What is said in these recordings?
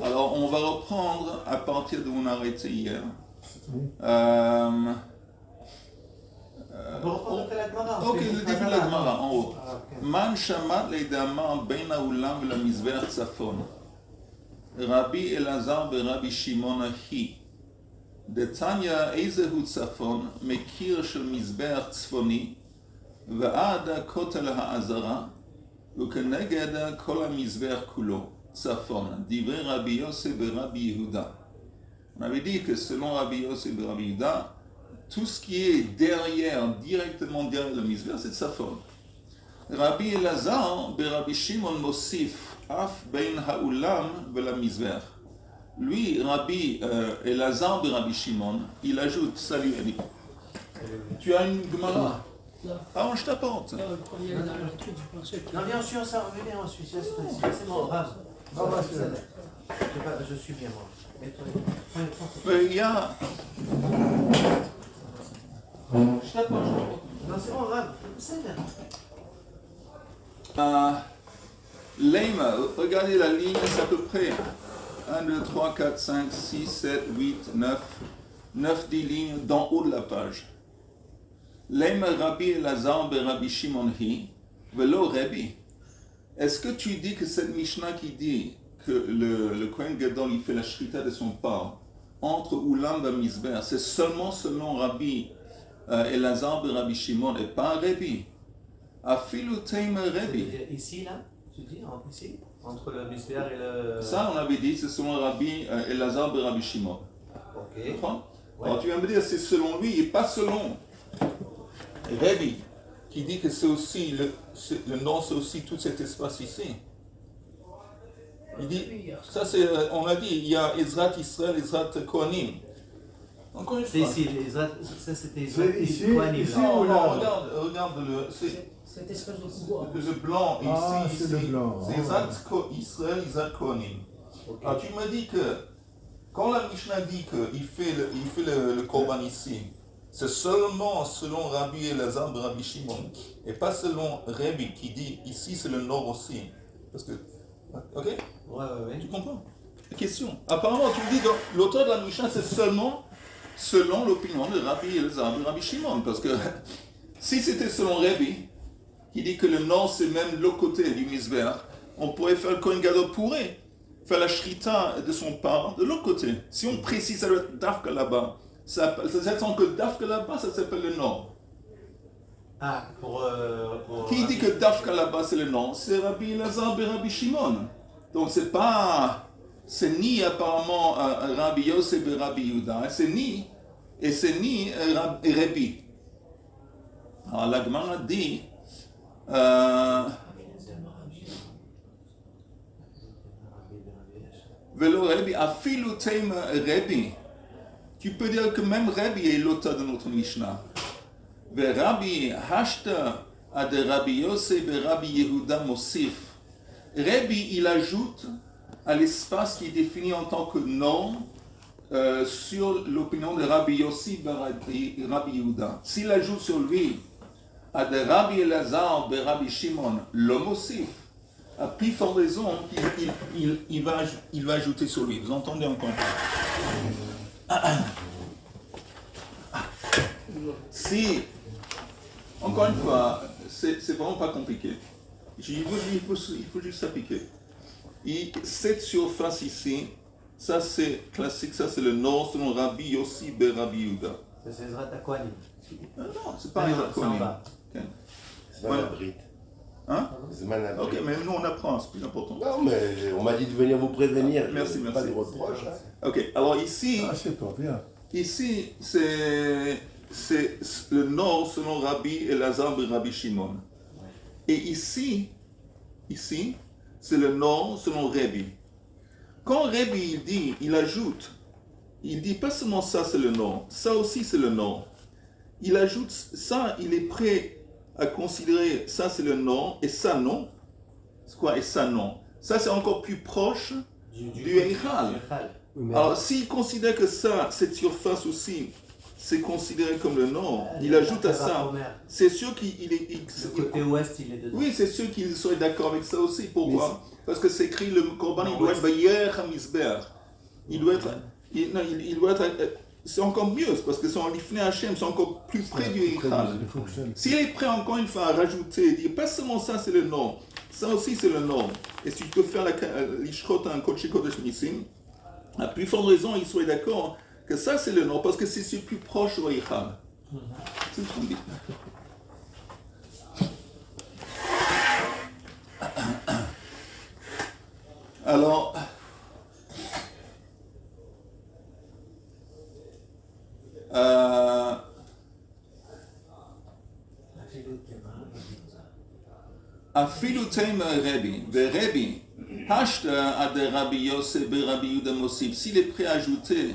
Alors, on va reprendre à partir d'où on a arrêté hier. On peut reprendre après la Gemara. Ok, le début de la Gemara, en haut. Man shamat leidamar ben haolam ve'lamizbeach tzafon. Rabbi Elazar berabbi Shimon hi. דתניא איזה הוא צפון, מקיר של מזבח צפוני, ועד הכותל העזרה, וכנגד כל המזבח כולו, צפון, דברי רבי יוסי ברבי יהודה. On avait dit que selon Rabbi Yossi et Rabbi Yehuda, tout ce qui est derrière, directement derrière le mizbeach, c'est Tzafon. Rabbi Elazar berabbi Shimon mosif, af ben ha'ulam ve'lamizbeach. Lui, Rabbi Elazar de Rabbi Shimon, il ajoute, salut Ali. Tu as une Gemara? Ah, je t'apporte. Non, bien sûr, ça revenait ensuite. C'est bon, Rav. Je suis bien, moi. Mais il y a. Je t'apporte. Non, c'est bon, Rav. C'est bien. Leima, regardez la ligne, c'est à peu près 1, 2, 3, 4, 5, 6, 7, 8, 9, 10 lignes d'en haut de la page. Leima Rabbi Elazar be Rabbi Shimon hi, velo Rabbi. Est-ce que tu dis que cette Mishnah qui dit que le Kohen Gadol il fait la shrita de son part entre Ulam et Mizbeach, c'est seulement selon Rabbi Elazar be Rabbi Shimon et pas Rabbi? Afilu teima Rabbi. Ici, là, tu dis, ici, entre le Mizbeach et le... Ça, on avait dit, c'est selon Rabbi Elazar be Rabbi Shimon. Ok. Tu comprends? Ouais. Alors tu viens me dire, c'est selon lui et pas selon Rabbi, qui dit que c'est aussi, le nom c'est aussi tout cet espace ici. Il dit, ça c'est, on a dit, il y a Ezrat Israël, Ezrat Kohanim. Encore une fois. C'est ici, ça c'était ici, Non, regarde Cette espèce de pouvoir. le blanc ici, Ah, c'est ici. le blanc. C'est Ezrat Israël, Ezrat Kohanim. Okay. Alors tu me dis que, quand la Mishnah dit qu'il fait le korban ici, c'est seulement selon Rabbi Elazar de Rabbi Shimon, et pas selon Rabbi qui dit ici c'est le nord aussi. Parce que, ok? Ouais. Tu comprends? Question. Apparemment, tu me dis que l'auteur de la Mishnah c'est seulement selon l'opinion de Rabbi Elazar de Rabbi Shimon. Parce que si c'était selon Rabbi, qui dit que le nord c'est même l'autre côté du Mizbeach, on pourrait faire le Kohen Gadol pourrait faire la shrita de son part de l'autre côté. Si on précise, ça doit être Dafka là-bas. Ça sent que Dafka là-bas, ça s'appelle le nord. Ah, pour Qui dit que Dafka là-bas, c'est le nord? C'est Rabbi Elazar et Rabbi Shimon. Donc c'est ni apparemment Rabbi Yosef et Rabbi Yehuda, c'est ni Rabbi. Alors la Gemara dit, Velo Rabbi, afilu teim Rabbi. Tu peux dire que même Rabbi est l'auteur de notre Mishnah. Ve Rabbi hashta ad Rabbi Yosef et Rabbi Yehuda mosif. Rabbi, il ajoute à l'espace qui est défini en tant que nom sur l'opinion de Rabbi Yossi et Rabbi Yehuda. S'il ajoute sur lui ad Rabbi Elazar et Rabbi Shimon le mosif, à plus forte raison il va ajouter sur lui. Vous entendez encore? Si, encore une fois, c'est vraiment pas compliqué. Il faut juste s'appliquer. Cette surface ici, ça c'est classique, ça c'est le nord selon Rabbi Yossi ben Rabbi Yehuda. c'est Ezrat Kohanim. Non, c'est pas Ezrat Kohanim. C'est pas la brite. Hein? C'est mal la Ok, brite. mais nous on apprend, c'est plus important. Non, mais on m'a dit de venir vous prévenir. Merci. Pas de reproches. Hein. Ok, alors ici, Ah, c'est toi, bien. ici c'est le nord selon Rabbi Elazar et Rabbi Shimon. Et ici, c'est le nord selon Rabbi. Quand Rabbi il ajoute, il dit pas seulement ça c'est le nord, ça aussi c'est le nord. Il ajoute ça, il est prêt à considérer ça c'est le nord et ça non. C'est quoi et ça non? Ça c'est encore plus proche du Eichal. Alors s'il considère que ça, cette surface aussi, c'est considéré comme le nord, il ajoute à ça, c'est sûr qu'il est... Le côté ouest, il est dedans. Oui, c'est sûr qu'il serait d'accord avec ça aussi. Pourquoi? Parce que c'est écrit, le Corban, il doit être Bayer HaMizbeach. Il doit être... Il doit être... C'est encore mieux, parce que c'est en Lifnei Hashem, c'est encore plus près du Eichal. S'il est prêt encore une fois à rajouter, dire pas seulement ça c'est le nom, ça aussi c'est le nom. Et si tu peux faire l'Ishrot un Kodesh Kodesh Nissim, à plus forte raison, il serait d'accord que ça c'est le nom, parce que c'est plus proche au Eichal. C'est ce qu'on dit. Alors, אפילו תימא רבי, ורבי, השתא עד רבי יוסף ברבי יהודה מוסיף, s'il est prêt à ajouter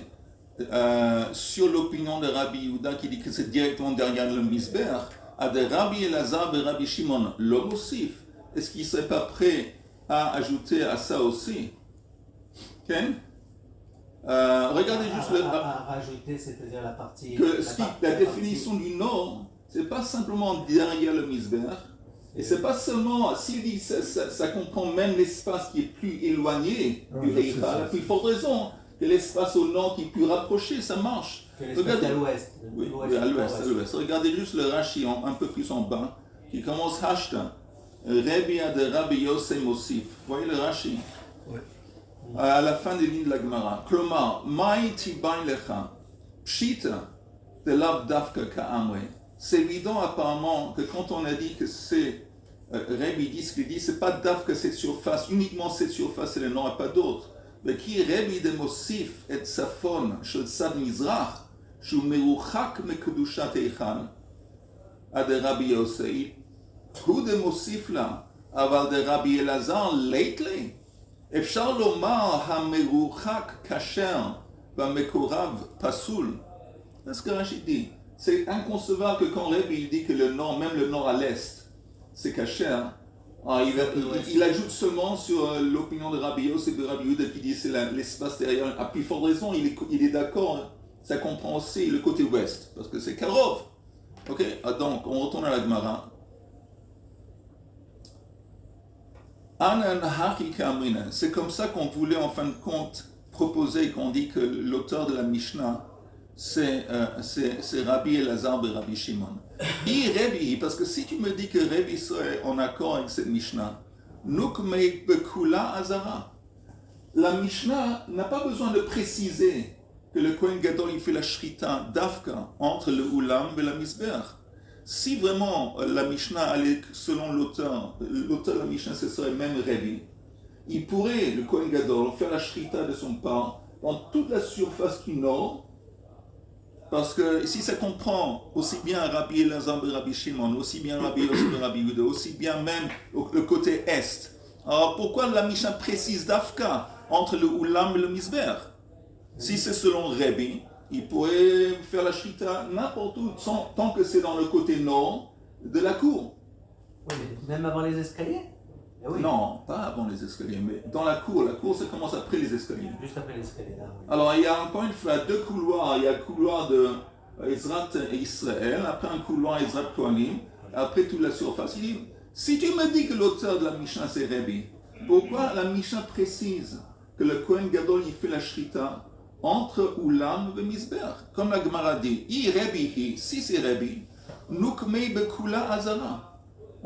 sur l'opinion de Rabbi Yehuda qui dit que c'est directement derrière le Mizbeach, à de Rabbi Elazar et Rabbi Shimon, le Mosif, est-ce qu'il ne serait pas prêt à ajouter à ça aussi? Ken? Regardez juste rajouter, c'est-à-dire la partie... La définition du nom, c'est pas simplement derrière le Mizbeach, et c'est pas seulement, s'il dit ça comprend même l'espace qui est plus éloigné du Eichal, la plus forte raison que l'espace au nord qui est plus rapproché, ça marche. Regardez à l'ouest. Oui, à l'ouest. Regardez juste le Rashi un peu plus en bas, qui commence Hashta, Rebi de Rabbi Yosef Mosif. Vous voyez le Rashi? Oui. À la fin des lignes de la Gemara. Klomar, Mai Tibain Lecha, Pshita, de Lav Dafka Ka'amre. C'est évident apparemment que quand on a dit que c'est Rebbe dit ce qu'il dit, c'est pas Dafka cette surface, uniquement cette surface, c'est le nom et pas d'autre. Mais qui Rebbe de Mosif et Safon, Shel Sad Mizrach, Shu Meruchak Mekedushat Eichal, à de Rabbi Yosef, הוא דמוסיף לה, אבל דרבי אלעזר lately, אפשר לומר המרוחק כשר והמקורב פסול. C'est ce que Rachid dit. C'est inconcevable que quand Rebbe il dit que le nord, même le nord à l'est, c'est kasher, il ajoute seulement sur l'opinion de Rabbi Yosef et de Rabbi Yehuda qui dit c'est l'espace derrière. À plus forte raison, il est d'accord, ça comprend aussi le côté ouest, parce que c'est Karov. Ok, donc on retourne à la Gemara. C'est comme ça qu'on voulait en fin de compte proposer, qu'on dit que l'auteur de la Mishnah c'est Rabbi Elazar et Rabbi Shimon. Parce que si tu me dis que Rabbi serait en accord avec cette Mishnah, Nukmei Bekula Azara. La Mishnah n'a pas besoin de préciser que le Kohen Gadol il fait la shrita d'Afka entre le Ulam et la Mizbeach. Si vraiment la Mishnah allait selon l'auteur de la Mishnah ce serait même Rabbi, il pourrait, le Kohen Gadol, faire la shrita de son part dans toute la surface du nord. Parce que si ça comprend aussi bien Rabbi Elazar et Rabbi Shimon, aussi bien Rabbi Yosef et Rabbi Yehuda, aussi bien même le côté est, alors pourquoi la Mishnah précise d'Afka entre le Ulam et le Mizbeach? Si c'est selon Rabbi, il pourrait faire la shrita n'importe où, tant que c'est dans le côté nord de la cour. Oui, mais même avant les escaliers? Oui. Non, pas avant les escaliers, mais dans la cour ça commence après les escaliers. Juste après l'escalier, là. Oui. Alors il y a encore une fois deux couloirs. Il y a le couloir de Ezrat et Israël, après un couloir Ezrat Kohanim, après toute la surface. Il dit, si tu me dis que l'auteur de la Mishnah c'est Rabbi, pourquoi la Mishnah précise que le Kohen Gadol il fait la shrita entre Ulam et Mizbeach? Comme la Gemara dit, si c'est Rabbi, Nukmei Bekula Azara.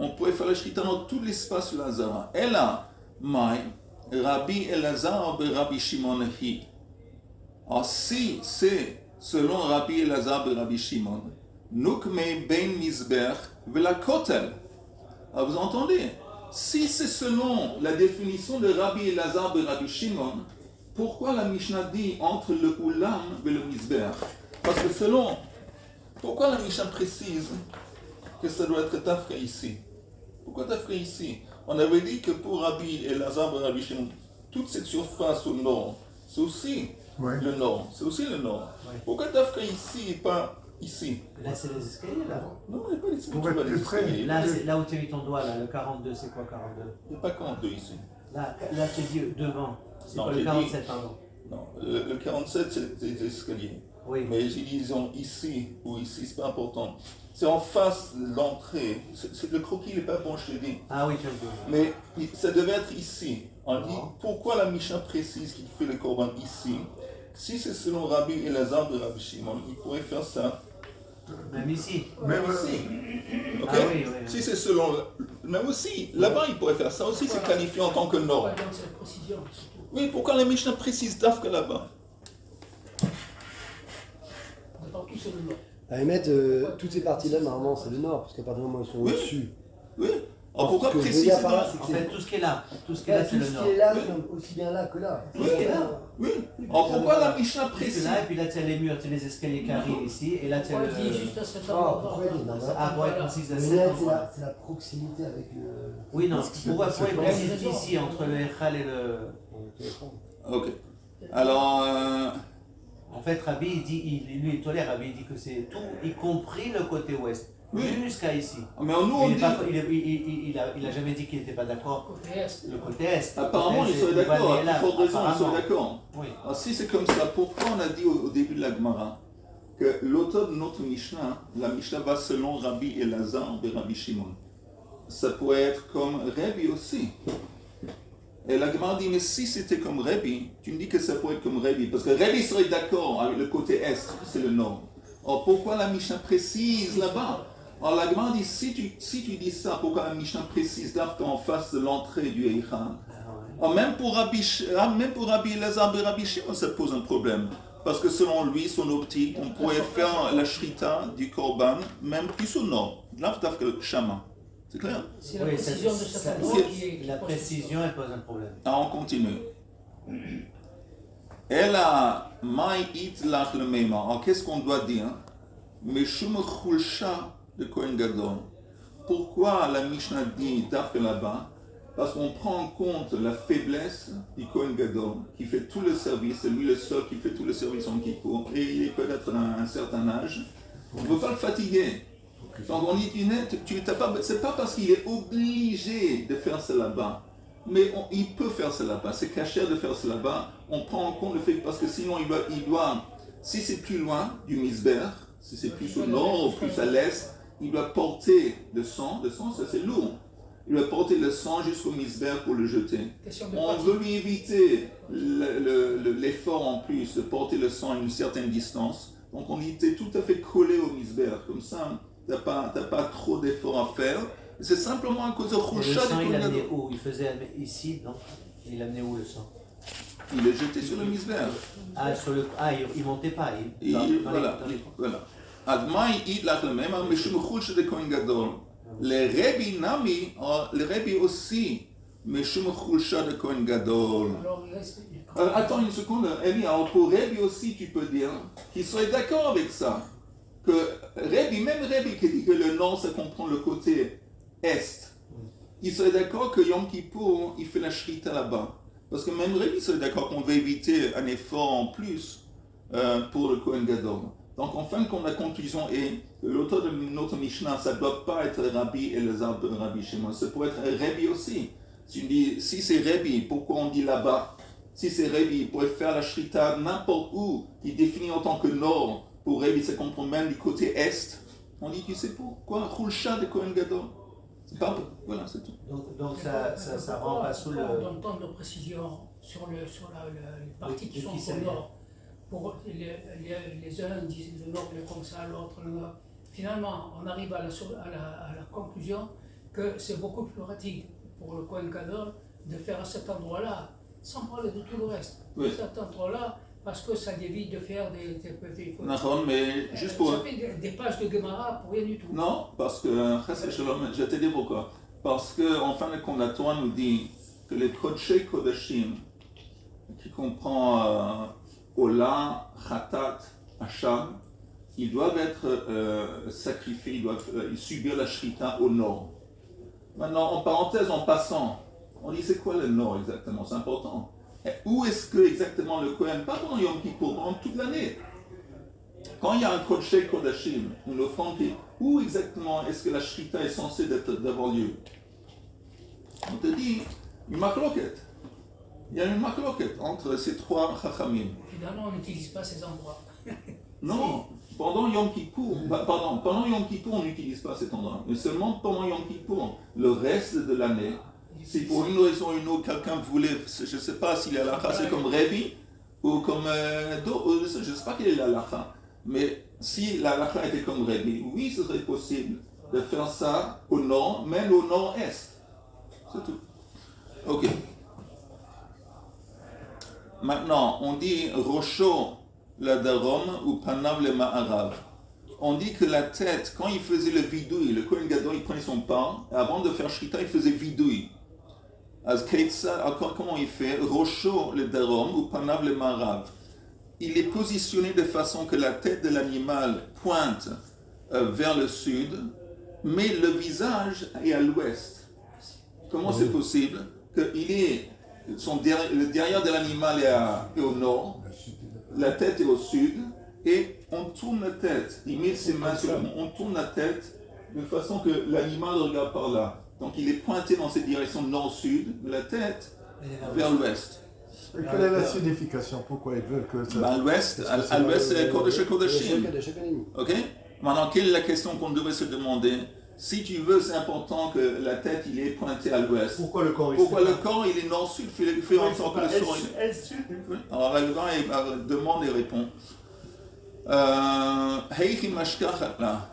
On pourrait faire la shrita dans tout l'espace de l'Azara. Et là, Rabbi Elazar et Rabbi Shimon hi. Alors si c'est selon Rabbi Elazar et Rabbi Shimon, Nukmei ben Mizbeach vela kotel. Alors vous entendez? Si c'est selon la définition de Rabbi Elazar et Rabbi Shimon, pourquoi la Mishnah dit entre le Ulam et le Mizbeach? Parce que selon... Pourquoi la Mishnah précise que ça doit être Tafka ici? Pourquoi Tafka ici? On avait dit que pour Rabbi Elazar et Rabbi Shimon, toute cette surface au nord, c'est aussi le nord. C'est aussi le nord. Ouais. Pourquoi Tafka ici et pas ici? Là, c'est les escaliers, là. Non, il n'y a pas les escaliers. Là où tu as mis ton doigt, là, le 42, c'est quoi 42? Il n'y a pas 42 ici. Là tu dis devant. C'est pas le 47, pardon. Non, le 47, c'est des escaliers. Oui. Mais disons ici ou ici, c'est pas important. C'est en face de l'entrée. Le croquis n'est pas bon, je l'ai dit. Ah oui, tu as dit. Mais ça devait être ici. On dit pourquoi la Mishnah précise qu'il fait le korban ici. Si c'est selon Rabbi Elazar de Rabbi Shimon, il pourrait faire ça. Même ici. Même ici. Ok? Ah oui, oui. Si c'est selon. Même aussi, là-bas, il pourrait faire ça aussi, c'est qualifié en tant que norme. Ouais, donc c'est la précision, surtout. Oui, pourquoi la Mishnah précise d'Af que là-bas? De partout, c'est le nord. À émettre, toutes ces parties-là, normalement, c'est le nord, parce qu'à partir du moment où ils sont Oui. au-dessus. Oui. Alors pourquoi Ce que je veux préciser dire par là, dans- c'est que En fait, tout ce qui est là. Tout ce qui est là, c'est tout le ce nord. qui est là, c'est aussi bien là que là. Tout ce qui est là. Oui. Alors pourquoi la Mishnah Tout ce qui est précise? là, et puis là, tu as les murs, tu as les escaliers qui arrivent ici, et là, tu as Pourquoi il dit le. juste à cet Ah, endroit? pourquoi il dit non, Ah, pour être précis à Mais cet là, endroit. c'est la proximité avec le. Oui, non, pourquoi être c'est précis ici, entre le Echal et le. Ok. Alors, En fait, Rabbi, il dit, lui, il tolère, Rabbi, il dit que c'est tout, y compris le côté ouest, Oui. jusqu'à ici. mais nous on Il dit. a jamais dit qu'il n'était pas d'accord. Côté est. Le côté est. Apparemment, ils sont d'accord. À plus forte raison, ils sont d'accord. Oui. Alors, si c'est comme ça, pourquoi on a dit au début de la Gemara que l'auteur de notre Mishnah, la Mishnah va selon Rabbi Elazar de Rabbi Shimon? Ça pourrait être comme Rabbi aussi. Et la Gemara dit, mais si c'était comme Rabbi, tu me dis que ça pourrait être comme Rabbi, parce que Rabbi serait d'accord avec le côté est, c'est le nord. Alors pourquoi la Mishnah précise là-bas? Alors la Gemara dit, si tu dis ça, pourquoi la Mishnah précise là en face de l'entrée du Eichal? Alors, même pour Rabbi Elazar et Rabbi Shimon, ça pose un problème. Parce que selon lui, son optique, on pourrait faire la shrita du korban, même plus au nord, là que le Shama. C'est clair? C'est la Oui, précision de cet endroit qui est. La précision, elle pose un problème. Ah, on continue. Ela ma'it lach le meima. Alors, qu'est-ce qu'on doit dire? Meshum chulsha de Kohen Gadol. Pourquoi la Mishnah dit d'après là-bas? Parce qu'on prend en compte la faiblesse du Kohen Gadol, qui fait tout le service, c'est lui le seul qui fait tout le service en Kippour, et il est peut-être à un certain âge. On ne veut pas le fatiguer. Donc on dit, c'est pas parce qu'il est obligé de faire ça là-bas, mais il peut faire ça là-bas, c'est caché de faire ça là-bas. On prend en compte le fait parce que sinon il doit si c'est plus loin du Misber, si c'est plus au nord ou plus à l'est, il doit porter le sang, ça c'est lourd. Il doit porter le sang jusqu'au Misber pour le jeter. On veut lui éviter l'effort en plus de porter le sang à une certaine distance. Donc on était tout à fait collé au Misber, comme ça. T'as pas trop d'efforts à faire. C'est simplement à cause de Et le Khoucha sang, du il Kohen amenait Gadol. où? Il faisait ici, non? Il amenait où le sang? Il est jeté sur le Misber. Ah, il montait pas. Voilà. Admai id lach le même, mais shum Khoucha de Kohen Gadol. Les Rebbi Nami, les Rebbi aussi, mais shum Khoucha de Kohen Gadol. Alors, il reste. Attends une seconde, Eli, alors pour Rebbi aussi, tu peux dire qu'il serait d'accord avec ça. Que même Rebbi qui dit que le nord, ça comprend le côté est, il serait d'accord que Yom Kippour, il fait la shrita là-bas. Parce que même Rebbi serait d'accord qu'on va éviter un effort en plus pour le Kohen Gadol. Donc en fin de compte, la conclusion est que l'auteur de notre Mishnah, ça ne doit pas être Rabbi Elazar de Rabbi Shimon, ça pourrait être Rebbi aussi. Si, si c'est Rebbi, pourquoi on dit là-bas? Si c'est Rebbi, il pourrait faire la shrita n'importe où, qui définit en tant que nord. Pour Rebbi, ça comprend même du côté est. On dit, tu sais pourquoi? Khulsha de Kohen Gadol. C'est pas voilà, c'est tout. Donc ça rend pas sous le. On donne de précision sur les parties qui sont au nord. Pour les uns disent le nord le comme ça, l'autre le nord. Finalement, on arrive à la conclusion que c'est beaucoup plus pratique pour le Kohen Gadol de faire à cet endroit-là, sans parler de tout le reste. Oui. Cet endroit-là, parce que ça évite de faire des Non, mais juste pour. Ça fait des pages de Gemara pour rien du tout. Non, parce que, je vais te dire pourquoi. Parce qu'en fin de compte, la Torah nous dit que les Kodesh Kodashim, qui comprend Ola, Khatat, Hacham, ils doivent être sacrifiés, ils doivent subir la Shrita au nord. Maintenant, en parenthèse, en passant, on dit c'est quoi le nord exactement? C'est important. Et où est-ce que exactement le Kohen, pas pendant Yom Kippour, pendant toute l'année, quand il y a un Kodesh Kodashim, une offrande, où exactement est-ce que la Shrita est censée d'avoir lieu? On te dit une machloket. Il y a une machloket entre ces trois chachamim. Finalement, on n'utilise pas ces endroits. Non, pendant Yom Kippour, pendant Yom Kippour, on n'utilise pas cet endroit. Mais seulement pendant Yom Kippour, le reste de l'année, si pour une raison ou une autre, quelqu'un voulait, je ne sais pas si la halakha c'est comme Rabbi ou comme je ne sais pas quelle est la halakha, mais si la halakha était comme Rabbi, oui, ce serait possible de faire ça au nord, même au nord-est. C'est tout. Ok. Maintenant, on dit Rocho la Darom ou Panav le Ma'arav. On dit que la tête, quand il faisait le vidouille, le Kohen Gadol, il prenait son pain, et avant de faire Shrita, il faisait vidouille. Comment il fait? Rocho le Darom ou Panav le Ma'arav. Il est positionné de façon que la tête de l'animal pointe vers le sud, mais le visage est à l'ouest. Comment c'est possible? Que le derrière de l'animal est au nord, la tête est au sud, et on tourne la tête. Il met ses mains sur on tourne la tête de façon que l'animal regarde par là. Donc il est pointé dans cette direction nord-sud, la tête vers l'ouest. Et quelle est la signification? Pourquoi ils veulent que ça... À l'ouest, c'est Kodesh Kodeshim. Ok? Maintenant, quelle est la question qu'on devrait se demander? Si tu veux, c'est important que la tête il est pointée à l'ouest. Pourquoi le corps il est nord-sud? Fais en sorte que le son est... Alors le gars il demande et répond. Heichi mashkachat là.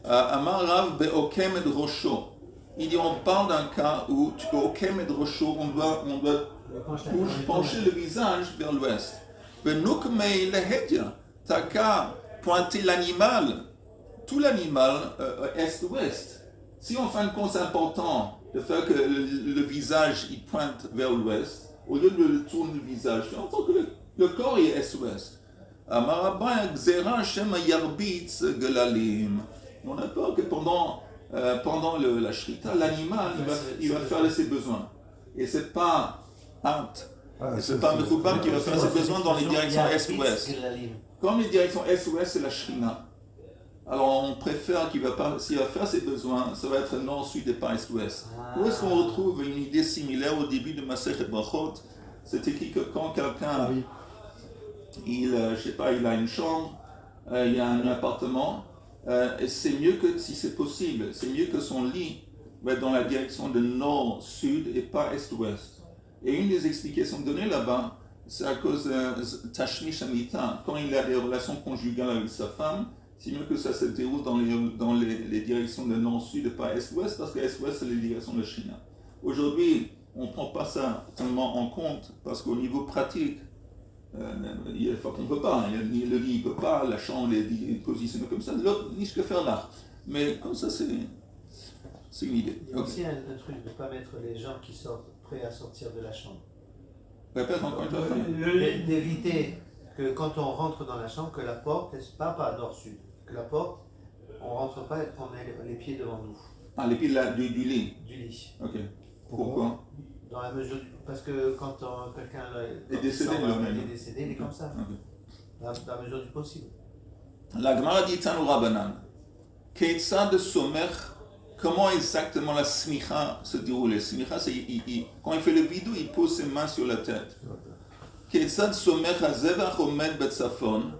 Amar Rav be'okemed rosho. Il dit on parle d'un cas où okemed rosho, on doit pencher le visage vers l'ouest. Venukmei lehedya. T'as qu'à pointer l'animal. Tout l'animal est-ouest. Si en fin de compte c'est important de faire que le visage il pointe vers l'ouest, au lieu de tourner le visage, en tant que le corps est est-ouest. On a peur que pendant la shrita, l'animal il va faire ses besoins. Et c'est pas hâte. Et c'est pas Mechubam qui va faire ses besoins dans les directions est-ouest. Comme les directions est-ouest, c'est la shrina. Alors on préfère s'il va faire ses besoins, ça va être nord-sud et pas est-ouest. Où est-ce qu'on retrouve une idée similaire au début de Masechet Brachot? C'est écrit que quand quelqu'un, il a une chambre, il a un appartement, c'est mieux que, si c'est possible, c'est mieux que son lit va être dans la direction de nord-sud et pas est-ouest. Et une des explications données là-bas, c'est à cause de Tashmish Amita, quand il a des relations conjugales avec sa femme, c'est mieux que ça se déroule dans les directions de nord-sud et pas est-ouest, parce que est-ouest c'est les directions de Chine. Aujourd'hui, on ne prend pas ça tellement en compte, parce qu'au niveau pratique, il faut qu'on ne peut pas, le lit ne peut pas, la chambre est positionnée comme ça, l'autre ni ce que faire là. Mais comme ça, c'est une idée. Il y a aussi un truc de ne pas mettre les gens qui sortent prêts à sortir de la chambre. Répète encore une fois. D'éviter que quand on rentre dans la chambre, que la porte, pas nord-sud, que la porte, on ne rentre pas et qu'on ait les pieds devant nous. Ah, les pieds du lit. Du lit. Ok. Pourquoi? Dans la mesure parce que quand quelqu'un est décédé, il est comme ça. Okay. Dans la mesure du possible. La Gemara dit Tanu Rabbanan. Ketzad somer, comment exactement la smicha se déroule? La smicha, c'est quand il fait le vidou, il pose ses mains sur la tête. Ketzad somer hazevach omed betzafon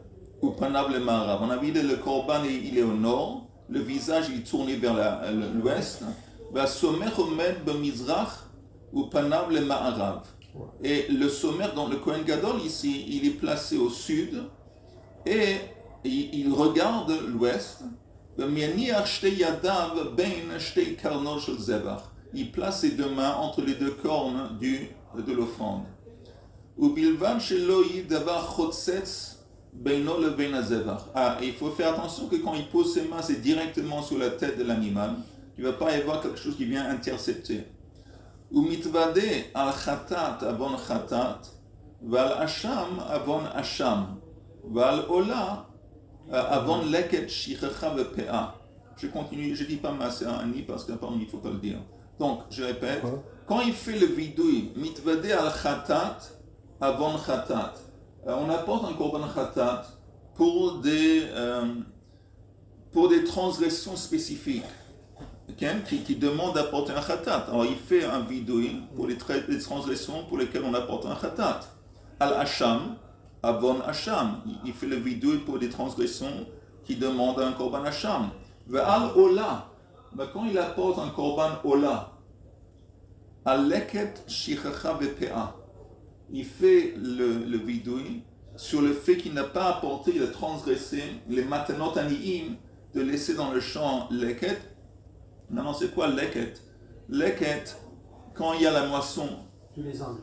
ou panav le ma'arav. On a vu le korban il est au nord, le visage il est tourné vers l'ouest. Va somer omed bemizrach ou panav le ma'arav. Et le sommaire dans le Kohen Gadol ici, il est placé au sud et il regarde l'ouest. Il place ses deux mains entre les deux cornes de l'offrande. Il faut faire attention que quand il pose ses mains, c'est directement sur la tête de l'animal. Il ne va pas y avoir quelque chose qui vient intercepter. Umitvade al khatat avon khatat, val asham avon asham, val ola avon leket shichacha ve'pe'a. Je continue, je ne dis pas Maaseh parce qu'apparemment il ne faut pas le dire. Donc, je répète, quand il fait le vidouille, mitvade al khatat avon khatat, on apporte un korban khatat pour des transgressions spécifiques. Qui demande d'apporter un khatat. Alors il fait un vidouille pour les transgressions pour lesquelles on apporte un khatat. Al-Hacham, Avon Hacham. Il fait le vidouille pour des transgressions qui demandent un korban Hacham. Ve'al Ola. Mais quand il apporte un korban Ola, Aleket Shichacha Ve'Pea, il fait le vidouille sur le fait qu'il n'a pas apporté, il a transgressé les matanot aniim, de laisser dans le champ leket. Maintenant, c'est quoi leket? Leket, quand il y a la moisson. Tous les ans.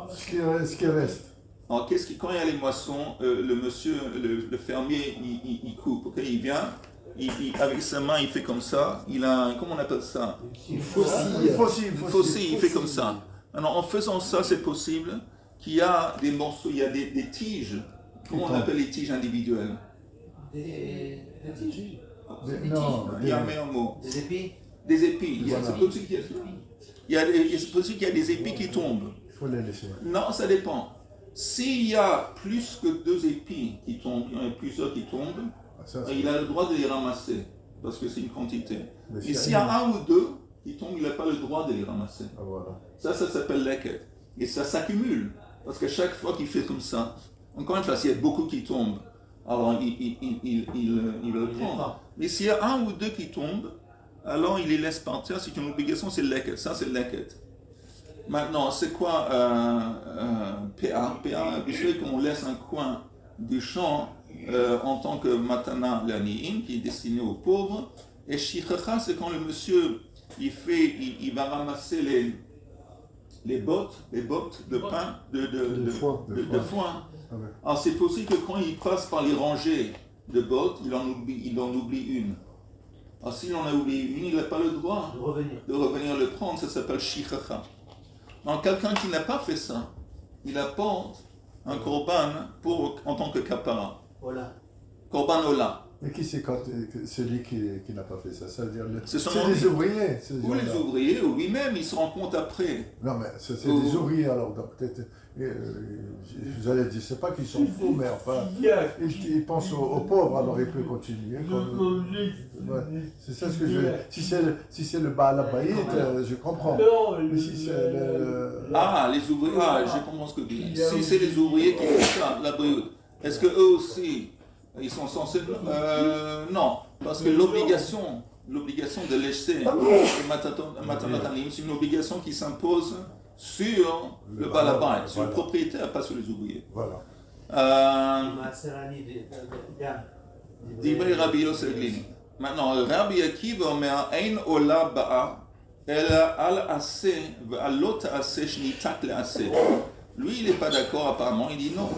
Ce qui reste. Alors, quand il y a les moissons, le fermier, il coupe, ok? Il vient, avec sa main, il fait comme ça. Il a, comment on appelle ça? Une faucille. Il fait comme ça. Alors, en faisant ça, c'est possible qu'il y a des morceaux, il y a des tiges. Comment on appelle les tiges individuelles? Des tiges. Il y a un meilleur mot. Des épis. Des épis. C'est possible qu'il y a des épis qui tombent. Il faut les laisser. Non, ça dépend. S'il y a plus que 2 épis qui tombent, il y en a plusieurs qui tombent, il a le droit de les ramasser, parce que c'est une quantité. Et s'il y a 1 ou 2 qui tombent, il n'a pas le droit de les ramasser. Ah, voilà. Ça s'appelle leket. Et ça s'accumule, parce que chaque fois qu'il fait comme ça, encore une fois, s'il y a beaucoup qui tombent, alors il va le prendre. Mais s'il y a 1 ou 2 qui tombent, alors il les laisse partir. C'est une obligation, c'est leket. Ça, c'est leket. Maintenant, c'est quoi PA? PA, vous savez qu'on laisse un coin du champ en tant que matana l'aniim, qui est destiné aux pauvres. Et shichacha, c'est quand le monsieur, il va ramasser les bottes de pain, de foin. Ah ouais. Alors c'est possible que quand il passe par les rangées de bottes, il en oublie une. Alors s'il en a oublié une, il n'a pas le droit de revenir le prendre. Ça s'appelle shichacha. Alors quelqu'un qui n'a pas fait ça, il apporte un korban en tant que kapara. Ola. Korban ola. Mais qui c'est celui qui n'a pas fait ça? Ça veut dire C'est des ouvriers. Ou les ouvriers, ou lui-même, il se rend compte après. Non, mais c'est des ouvriers alors. Donc peut-être, vous allez dire, c'est pas qu'ils sont fous, mais enfin, ils pensent aux pauvres, alors ils peuvent continuer. Ouais, c'est ça ce que je veux dire. Si c'est le Baal Abayit, je comprends. Mais si c'est les ouvriers, je comprends ce que tu dis. Si c'est les ouvriers qui font ça, la brioute, est-ce que eux aussi, ils sont censés... non, parce que l'obligation de laisser le matanot aniim, c'est une obligation qui s'impose sur le Baal Abayit, sur le propriétaire, pas sur les ouvriers. Voilà. Divrei Rabbi Yosef Glini. Maintenant, Rabbi Akiva omer ein ola ba'a ela al aseh ve'al lo ta'aseh shnitak le'aseh. Lui, il n'est pas d'accord apparemment, il dit non.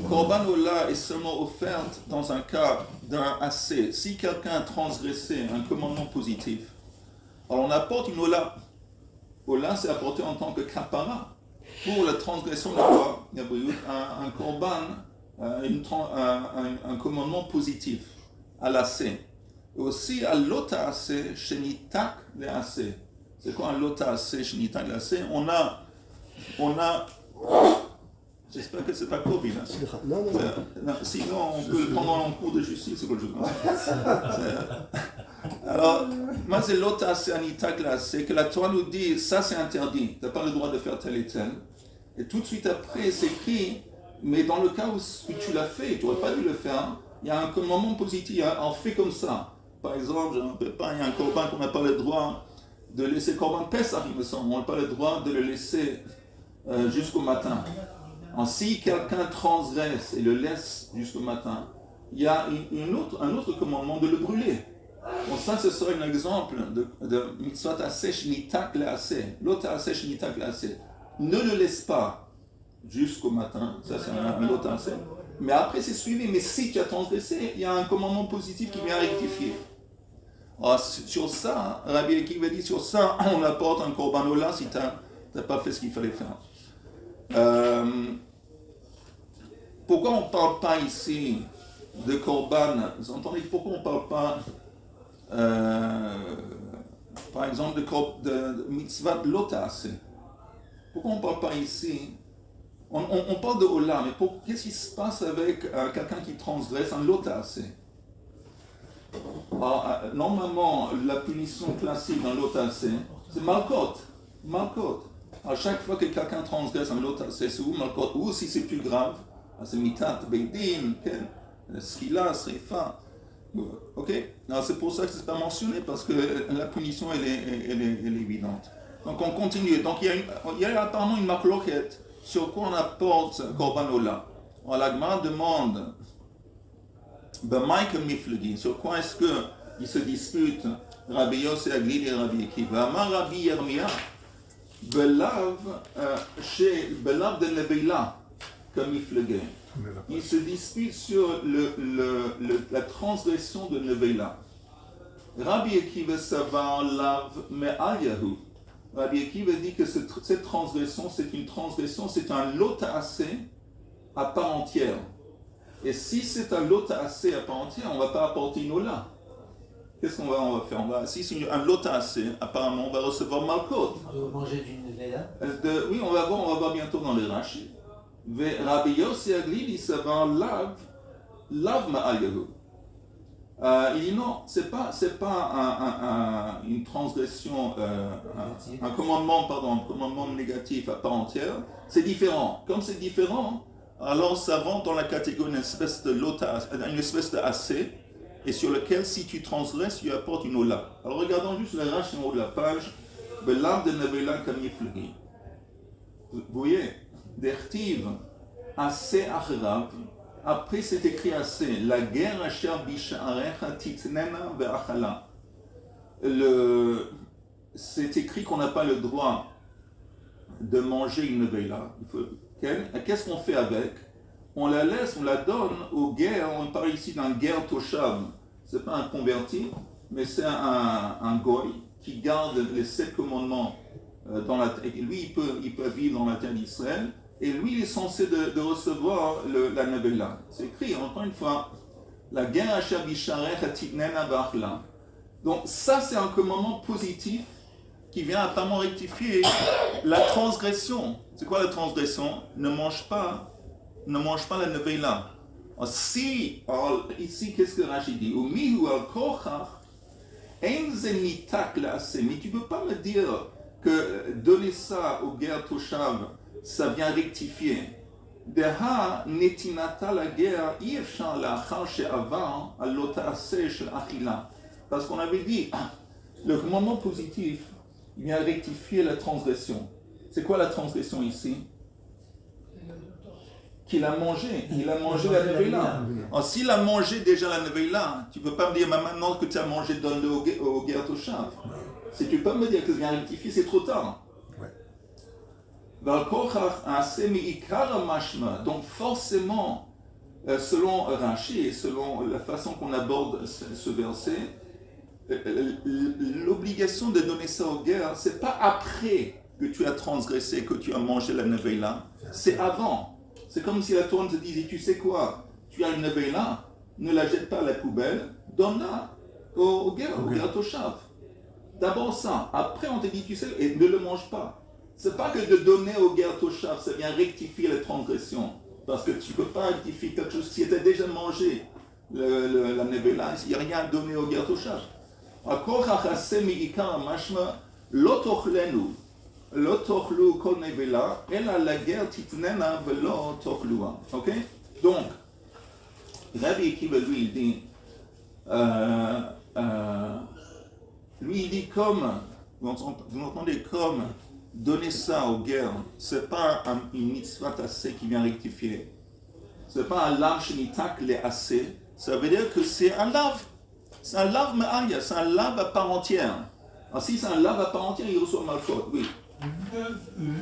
Korban ola est seulement offerte dans un cas d'un assez. Si quelqu'un a transgressé un commandement positif, alors on apporte une ola. Ola, c'est apporté en tant que kapara. Pour la transgression de quoi? Un korban, un commandement positif, à l'assé. Et aussi à l'ota assez, shenitak le assez. C'est quoi un lota assez, shenitak le assez? On a j'espère que c'est pas Covid. Hein. Non. Sinon, on peut le prendre en cours de justice ou quelque chose comme ça. Alors, moi, c'est l'ota assez, anitak le assez, que la Torah nous dit, ça c'est interdit, tu n'as pas le droit de faire tel et tel. Et tout de suite après, c'est écrit, mais dans le cas où tu l'as fait, tu n'aurais pas dû le faire, il y a un moment positif, on fait comme ça. Par exemple, il y a un korban qu'on n'a pas le droit de laisser, korban Pesach, il me semble, on n'a pas le droit de le laisser jusqu'au matin. Alors, si quelqu'un transgresse et le laisse jusqu'au matin, il y a un autre commandement de le brûler. Bon, ça, ce serait un exemple de mitzvot aseh shnitak le aseh. L'ota aseh shnitak le aseh. Ne le laisse pas jusqu'au matin, ça c'est un l'ota aseh. Mais après c'est suivi, mais si tu as transgressé, il y a un commandement positif qui vient rectifier. Alors, sur ça, Rabbi Akiva dit, sur ça, on apporte un korban ola si tu n'as pas fait ce qu'il fallait faire. Pourquoi on ne parle pas ici de korban? Vous entendez, pourquoi on ne parle pas, par exemple, de mitzvah lota aseh? Pourquoi on ne parle pas ici? On parle de Ola, mais qu'est-ce qui se passe avec quelqu'un qui transgresse un lota aseh? Normalement, la punition classique d'un lota aseh, c'est malkot. À chaque fois que quelqu'un transgresse un lota aseh, c'est ou malkot, ou si c'est plus grave, אז זה מיתת בית דין, כן, סחילה, שריפה, ok? Alors c'est pour ça que c'est pas mentionné, parce que la punition elle est évidente. Donc on continue, donc il y a apparemment une marloquette sur quoi on apporte Korban Ola. Alors la Gemara demande, sur quoi est-ce qu'ils se disputent Rabbi Yossi Aglili et Rabbi Akiva. Amar Rabbi Yirmiyah, Belav de Neveila, comme Miflegé. Ils se disputent sur la transgression de Neveila. Rabbi Akiva Savar Lav Me'ayahu. Rabbi Akiva dit que cette transgression, c'est une transgression, c'est un lota'asé à part entière. Et si c'est un lota'asé à part entière, on ne va pas apporter une ola. Qu'est-ce qu'on va faire? Si c'est un lota'asé, apparemment, on va recevoir malkot. On va manger d'une léla. Oui, on va voir bientôt dans les Rashi. Rabbi Yossi Aglili savar lav ma'ayahu. Il dit non, c'est pas une transgression, un commandement négatif à part entière. C'est différent. Comme c'est différent, alors ça rentre dans la catégorie d'une espèce de assez, et sur lequel si tu transgresses, tu apportes une ola. Alors regardons juste la Rashi en haut de la page. Belam de Nevela Kamiflegi. Vous voyez, d'Ertiv, assez achrav. Après c'est écrit assez, la guerre asher bisha'arecha titnena ve'achala. C'est écrit qu'on n'a pas le droit de manger une nevela. Qu'est-ce qu'on fait avec? On la laisse, on la donne aux guerres. On parle ici d'un guerre toshav. C'est pas un converti, mais c'est un goy qui garde les 7 commandements dans la terre. Lui, il peut vivre dans la terre d'Israël. Et lui, il est censé de recevoir la nevela. C'est écrit, encore une fois, la guerre asher bisharech titnena v'achla. Donc ça, c'est un commandement positif qui vient apparemment rectifier la transgression. C'est quoi la transgression? Ne mange pas la nevela. Ici, qu'est-ce que Rashi dit? Umihu al-kochach ein ze nitak la'aseh. Mais tu ne peux pas me dire que donner ça aux guerres toshav, ça vient rectifier. Deha netinata la guerre yefshar la'achar she'avar al lota'aseh shel achila. Parce qu'on avait dit, le commandement positif vient rectifier la transgression. C'est quoi la transgression ici? Qu'il a mangé. Il a mangé la nevela. Alors, s'il a mangé déjà la nevela, tu ne peux pas me dire maintenant que tu as mangé, donne-le au guerre toshav. Si tu peux me dire que ça vient rectifier, c'est trop tard. Donc forcément, selon Rashi et selon la façon qu'on aborde ce verset, l'obligation de donner ça aux guerres, c'est pas après que tu as transgressé, que tu as mangé la nevela, c'est avant. C'est comme si la Torah te disait, tu sais quoi, tu as une nevela, ne la jette pas à la poubelle, donne-la aux guerres toshav. D'abord ça, après on te dit, tu sais, et ne le mange pas. C'est pas que de donner aux guerres toshav, ça vient rectifier la transgression. Parce que tu ne peux pas rectifier quelque chose qui était déjà mangé, la nevela, il n'y a rien à donner aux guerres toshav. Ok? Donc, Rabbi Akiva, lui, il dit, comme, vous entendez, comme donner ça aux guerres, c'est pas une mitzvah assez qui vient rectifier. C'est pas un lav shenitak le assez. Ça veut dire que c'est un lave. C'est un lave me'aya, c'est un lave à part entière. Alors si c'est un lave à part entière, il reçoit malchot, oui.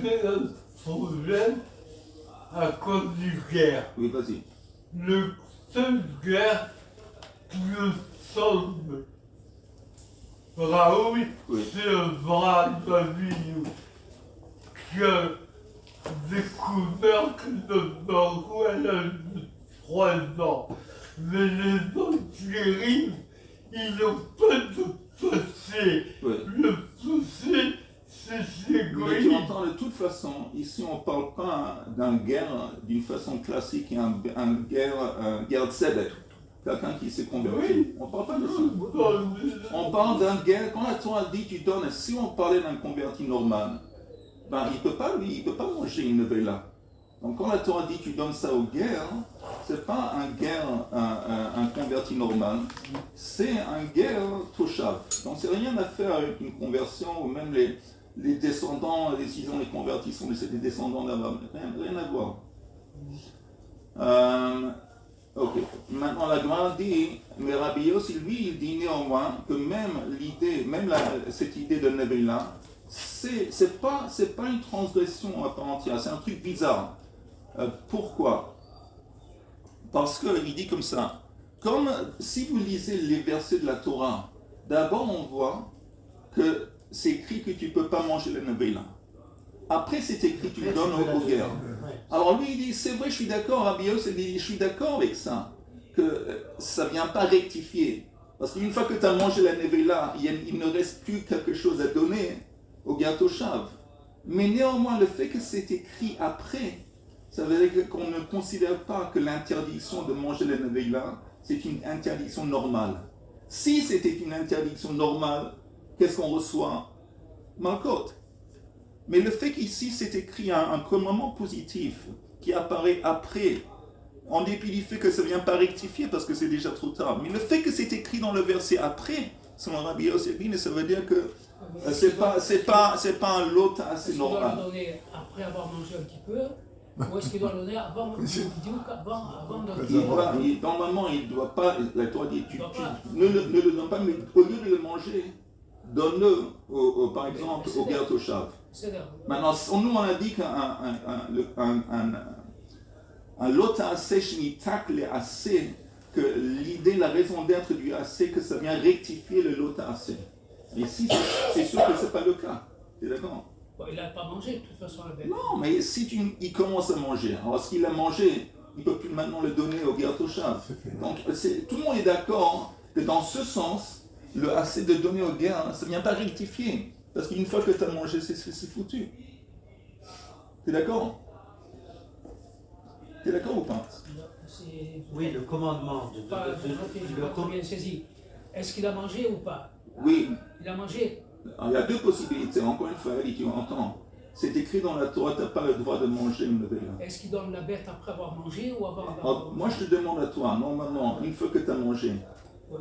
J'ai un problème à cause du guerre. Oui, vas-y. Le seul guerre qui me semble Raoul, Oui. c'est le bras de ma vie qui a découvert que notre enfant elle a 3 ans. Mais les autres guéris, ils n'ont pas de passé. Oui. Le passé, c'est Mais égoïste. tu entends, de toute façon, ici on ne parle pas d'une guerre d'une façon classique, un guerre tzedek, quelqu'un qui s'est converti. Oui. On ne parle pas de ça. On parle d'un guerre, quand la Torah dit tu donnes, si on parlait d'un converti normal, ben il peut pas manger une nevela. Donc quand la Torah dit tu donnes ça aux guerres, c'est pas un converti normal, c'est un guerre toshav. Donc c'est rien à faire avec une conversion ou même les descendants, les convertis sont des descendants d'Abraham. Rien à voir. Ok. Maintenant la Gemara dit, mais Rabbi Yossi lui il dit néanmoins que cette idée de Nevela, c'est pas une transgression à part entière, c'est un truc bizarre. Pourquoi? Parce qu'il dit comme ça, comme si vous lisez les versets de la Torah, d'abord on voit que c'est écrit que tu ne peux pas manger la nevela. Après c'est écrit que tu donnes aux guerres. Alors lui il dit, c'est vrai, je suis d'accord, Rabbi Yossi dit, je suis d'accord avec ça, que ça ne vient pas rectifier. Parce qu'une fois que tu as mangé la nevela, il ne reste plus quelque chose à donner au guerres toshav. Mais néanmoins, le fait que c'est écrit après, ça veut dire qu'on ne considère pas que l'interdiction de manger la nevela, c'est une interdiction normale. Si c'était une interdiction normale, qu'est-ce qu'on reçoit? Malkot. Mais le fait qu'ici c'est écrit un commandement positif qui apparaît après, en dépit du fait que ça ne vient pas rectifier parce que c'est déjà trop tard, mais le fait que c'est écrit dans le verset après, selon Rabbi Yossi, ça veut dire que c'est pas un lot assez normal. Est-ce qu'il doit le donner après avoir mangé un petit peu? Ou est-ce qu'il doit le donner avant de Normalement, il ne doit pas, la Torah dit, ne le donne pas, mais au lieu de le manger, donne-le, par exemple, au guerres toshav. Maintenant, nous on a dit qu'un lot assez shnitak le assez, que l'idée, la raison d'être du assez, que ça vient rectifier le lot assez. Et ici, c'est sûr que ce n'est pas le cas. Tu es d'accord? Bon, il n'a pas mangé de toute façon la bête. Non, mais si il commence à manger, alors ce qu'il a mangé, il ne peut plus maintenant le donner au guerres toshav. Donc tout le monde est d'accord que dans ce sens, le assez de donner aux guerres, ça ne vient pas rectifier. Parce qu'une fois que tu as mangé, c'est foutu. Tu es d'accord? Tu es d'accord ou pas? Oui, le commandement bien saisi. Est-ce qu'il a mangé ou pas? Oui. Il a mangé. Alors, il y a deux possibilités. Encore une fois, tu entends. C'est écrit dans la Torah, tu n'as pas le droit de manger une nevela. Est-ce qu'il donne la bête après avoir mangé ou avant avoir mangé? Moi, je te demande à toi, normalement, une fois que tu as mangé,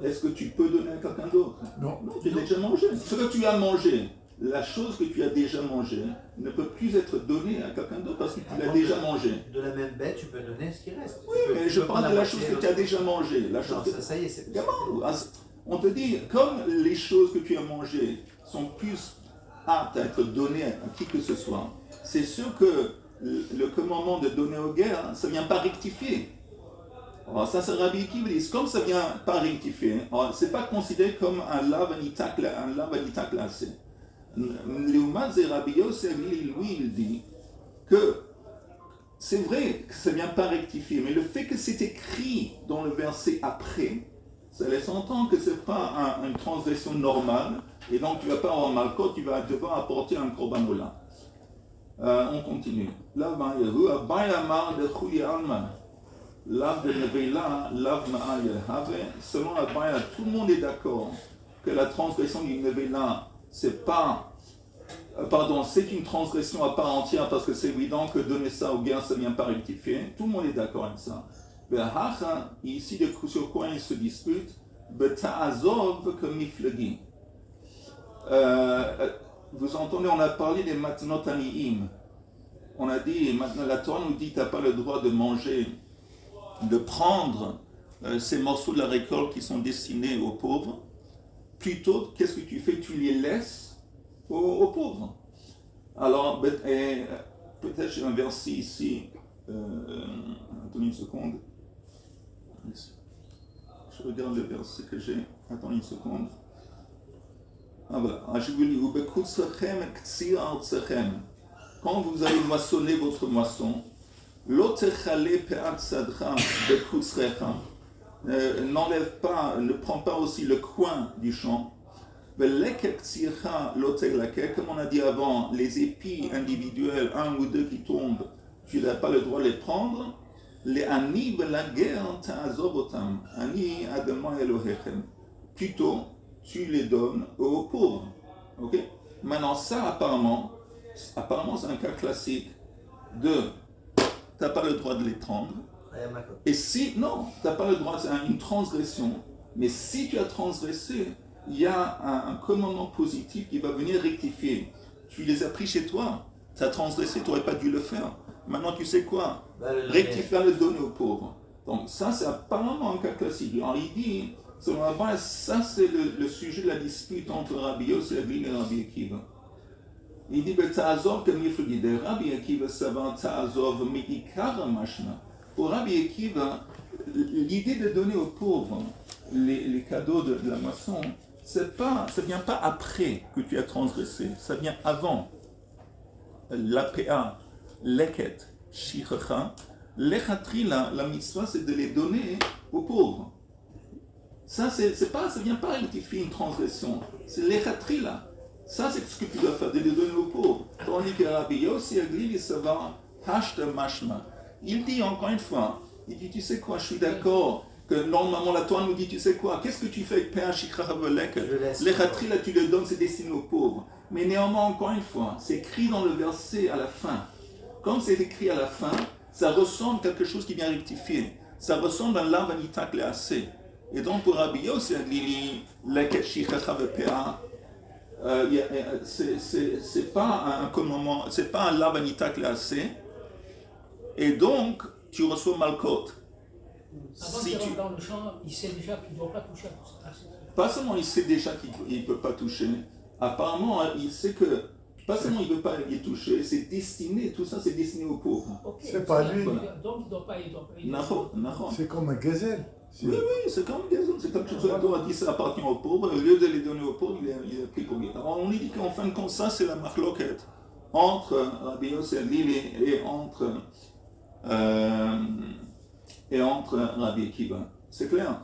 est-ce que tu peux donner à quelqu'un d'autre? Non. Non, tu as déjà mangé. Ce que tu as mangé, la chose que tu as déjà mangée, ne peut plus être donnée à quelqu'un d'autre parce que tu l'as déjà mangé. De la même bête, tu peux donner ce qui reste. Oui, mais je parle de la chose que tu as déjà mangée. Ça y est, c'est on te dit, comme les choses que tu as mangées sont plus aptes à être données à qui que ce soit, c'est sûr que le commandement de donner aux guerres, ça ne vient pas rectifier. Alors ça, c'est Rabbi qui dit, comme ça ne vient pas rectifier, ce n'est pas considéré comme un lavanitak lassé. Léoumaz et Rabbi Yossi, lui, il dit que c'est vrai que ça ne vient pas rectifier, mais le fait que c'est écrit dans le verset après, ça laisse entendre que ce n'est pas une transgression normale, et donc tu ne vas pas avoir malkot, tu vas devoir apporter un korban olam. On continue. Lav ma'ayehu, Abaye amar de chuli alman. Lav de nevela, lav ma'ayehu. Selon Abaye, tout le monde est d'accord que la transgression du nevela, c'est une transgression à part entière parce que c'est évident que donner ça aux guerres, ça ne vient pas rectifier. Tout le monde est d'accord avec ça. Ici, sur quoi ils se disputent, vous entendez, on a parlé des matnot aniyim. On a dit, maintenant la Torah nous dit, tu n'as pas le droit de manger, de prendre ces morceaux de la récolte qui sont destinés aux pauvres. Plutôt, qu'est-ce que tu fais? Tu les laisses aux pauvres. Alors, peut-être j'ai un verset ici. Attendez une seconde. Je regarde le verset que j'ai. Attendez une seconde. Ah voilà. Je vous lis. Quand vous allez moissonner votre moisson, n'enlève pas, ne prends pas aussi le coin du champ. Comme on a dit avant, les épis individuels, un ou deux qui tombent, tu n'as pas le droit de les prendre. Les ani belager ta'azovotam, ani adama elohechem. Plutôt, tu les donnes aux pauvres. Ok? Maintenant, ça apparemment, c'est un cas classique de tu n'as pas le droit de les prendre. Ayam Makot. Et si, non, tu n'as pas le droit, c'est une transgression. Mais si tu as transgressé, il y a un commandement positif qui va venir rectifier. Tu les as pris chez toi, tu as transgressé, tu n'aurais pas dû le faire. Maintenant, tu sais quoi? Rectifier, le donner aux pauvres. Donc ça, c'est apparemment un cas classique. Alors il dit, selon la base, ça c'est le sujet de la dispute entre Rabbi Yossi Agli et Rabbi Akiva. Il dit, Ta'azov comme il faut dire, Rabbi Akiva savant Ta'azov mi'ikara mashma. Pour Rabbi Akiva, l'idée de donner aux pauvres les cadeaux de la moisson, ça ne vient pas après que tu as transgressé, ça vient avant. L'APA, leket, shichacha, lechatrila, la mitzvah, c'est de les donner aux pauvres. Ça ne vient pas rectifier une transgression, c'est lechatrila. Ça, c'est ce que tu dois faire, de les donner aux pauvres. Tandis que Rabbi Yossi Agli, il savant, hashta mashma. Il dit encore une fois, il dit, tu sais quoi, je suis d'accord que normalement la Torah nous dit, tu sais quoi, qu'est-ce que tu fais avec Père Shikrahavelek? Les khatri, là tu le donnes, c'est destiné aux pauvres. Mais néanmoins, encore une fois, c'est écrit dans le verset à la fin. Comme c'est écrit à la fin, ça ressemble à quelque chose qui vient rectifier. Ça ressemble à l'avanitak le'aseh. Et donc pour Rabbi Yossi Agli, leket Shikrahavelek, c'est pas un commandement, c'est pas un l'avanitak le'aseh. Et donc, tu reçois Malkot. Avant qu'il rentre dans le champ, il sait déjà qu'il ne doit pas toucher à tout ça. Pas seulement il sait déjà qu'il ne peut pas toucher, apparemment il sait que, pas seulement il ne veut pas y toucher, c'est destiné, tout ça c'est destiné aux pauvres. Okay, c'est pas lui. Donc il ne doit pas. C'est comme un gazelle. Oui, c'est comme un gazelle. C'est comme que la Torah dit ça appartient aux pauvres, au lieu de les donner aux pauvres, il est pris pour lui. Alors on lui dit qu'en fin de compte, ça c'est la marloquette entre Rabbi Yossi Agli et entre Rabbi Akiva. C'est clair?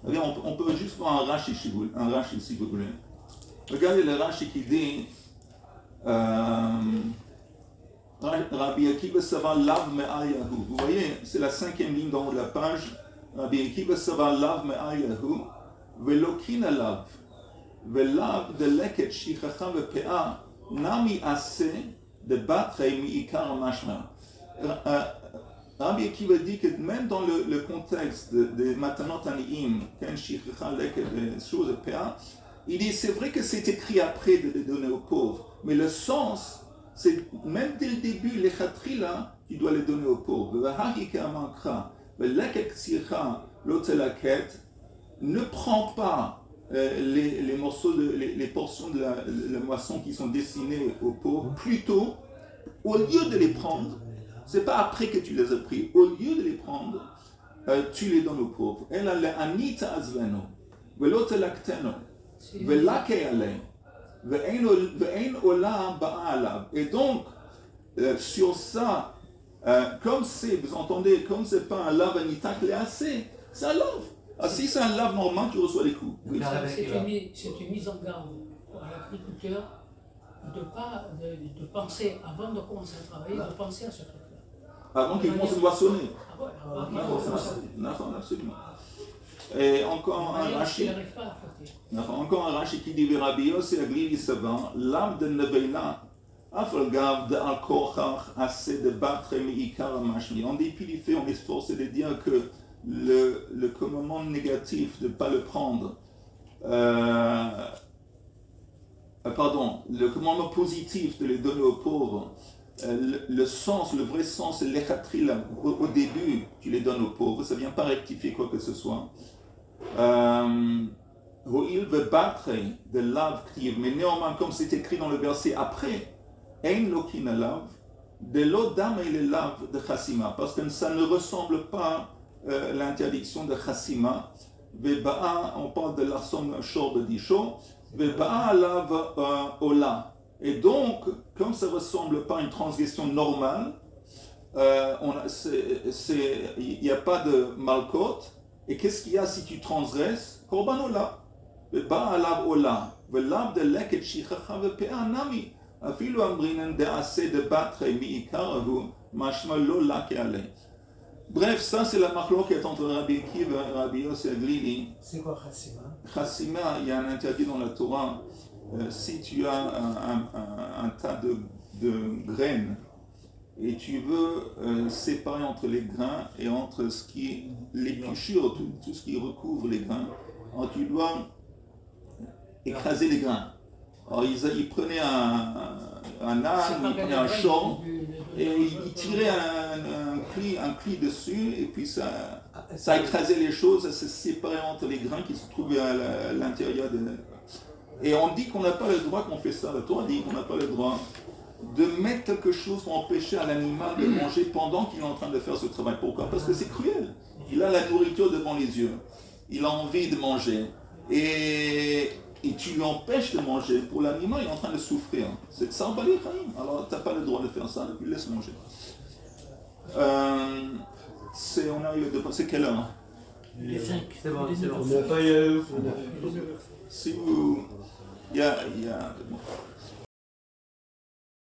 On peut juste voir un Rashi si vous voulez. Regardez le Rashi qui dit Rabbi Akiva sava lav me'al yahu. Vous voyez, c'est la 5e ligne dans haut de la page. Rabbi Akiva sava lav me'al yahu velokin alav velav de leket shichacha ve'pe'a nami ase de batre mi'ikar mashma. Rabbi Akiva dit que même dans le contexte de Matanot Aniim, Ken Shichacha Leket, des choses de PA, il dit c'est vrai que c'est écrit après de les donner aux pauvres, mais le sens, c'est même dès le début, les khatrila, tu dois les donner aux pauvres. Ne prends pas les morceaux, les portions de la moisson qui sont destinées aux pauvres, plutôt, au lieu de les prendre, c'est pas après que tu les as pris. Au lieu de les prendre, tu les donnes aux pauvres. Et donc, sur ça, comme c'est, vous entendez, comme c'est pas un lave anitak le'aseh, c'est un lave. Ah, si c'est un lave normal, tu reçois les coups. Oui. C'est une mise en garde à l'agriculteur de penser, avant de commencer à travailler, de penser à ce truc-là. Avant qu'il commence à moissonner. Absolument. Et encore un Rashi. Encore un Rashi qui dit Rabbi Yossi Agli savant, l'âme de Neveila, Afalgav de Al-Kochach, assez de battre mi'ikar mashmi. En dépit du fait, on est forcé de dire que le commandement négatif de ne pas le prendre, le commandement positif de les donner aux pauvres, le sens, le vrai sens, c'est l'echatri, au début, tu les donnes aux pauvres, ça ne vient pas rectifier quoi que ce soit. Ho'il ve'batre de lav ktiv, mais néanmoins, comme c'est écrit dans le verset après, ein lokin alav, de l'odam et le lav de chassima, parce que ça ne ressemble pas l'interdiction de chassima. Ve'ba'a, on parle de l'arson shor de disho, ve'ba'a alav ola. Et donc, comme ça ne ressemble pas à une transgression normale, il n'y a pas de malkot. Et qu'est-ce qu'il y a si tu transgresses? Korban ola. Ba'alav ola. Velav de leket shichacha ve'pe'a nami. Afilu ambrinen de assez de battre mi'ikarahu. Mashma lo lake ale. Bref, ça c'est la marloquette entre Rabbi Akiva et Rabbi Yossi Agli. C'est quoi chassima? Chassima, il y a un interdit dans la Torah. Si tu as un tas de graines et tu veux séparer entre les grains et entre ce qui est l'épluchure, tout ce qui recouvre les grains. Alors tu dois écraser les grains. Alors ils prenaient un âne, ils prenaient un champ, et ils tiraient un clé dessus, et puis ça écrasait les choses, ça se séparait entre les grains qui se trouvaient à l'intérieur. Et on dit qu'on n'a pas le droit, qu'on fait ça, la Torah dit qu'on n'a pas le droit de mettre quelque chose pour empêcher un animal de manger pendant qu'il est en train de faire ce travail. Pourquoi? Parce que c'est cruel. Il a la nourriture devant les yeux, il a envie de manger, et tu lui empêches de manger. Pour l'animal, il est en train de souffrir. C'est ça, alors tu n'as pas le droit de faire ça, tu le laisses manger. On arrive à c'est quelle heure? Les 5. C'est bon, c'est bon. Si vous... Il y a